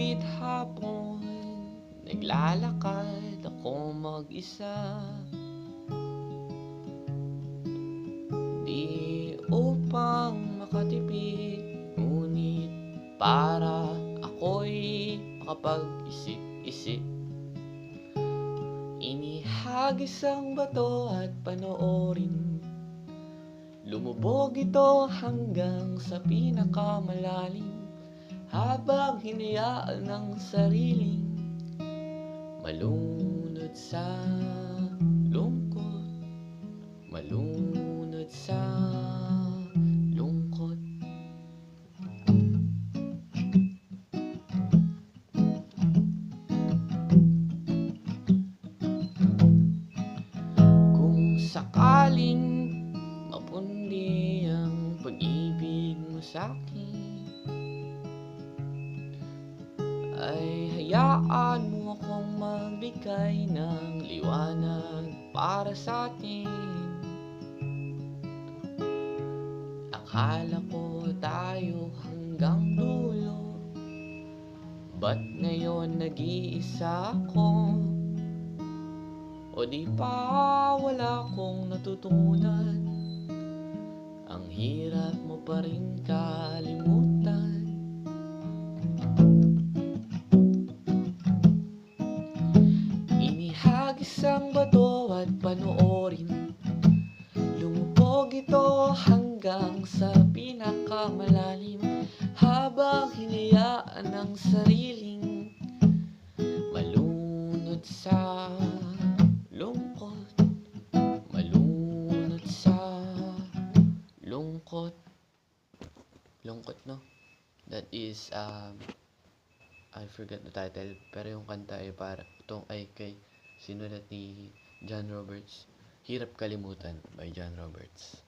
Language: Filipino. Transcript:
hapit hapon, naglalakad ako mag-isa. Di upang makatipid, ngunit para ako'y makapag-isip-isip. Inihagis ang bato at panoorin, lumubog ito hanggang sa pinakamalalim, habang hinayaan ng sariling malunod sa lungkot, malunod sa lungkot. Kung sakaling mapundi ang pag-ibig mo sa'kin, ay hayaan mo akong magbigay ng liwanag para sa atin. Akala ko tayo hanggang dulo, ba't ngayon nag-iisa ako? O di pa wala akong natutunan, ang hirap mo pa rin kalimutan. Inihagis ang bato at panoorin, lumubog ito hanggang sa pinakamalalim, habang hinayaan ng sariling malunod sa lungkot, malunod sa lungkot. Lungkot, no? That is, I forgot the title, pero yung kanta ay kay sinulat ni John Roberts. Hirap Kalimutan by John Roberts.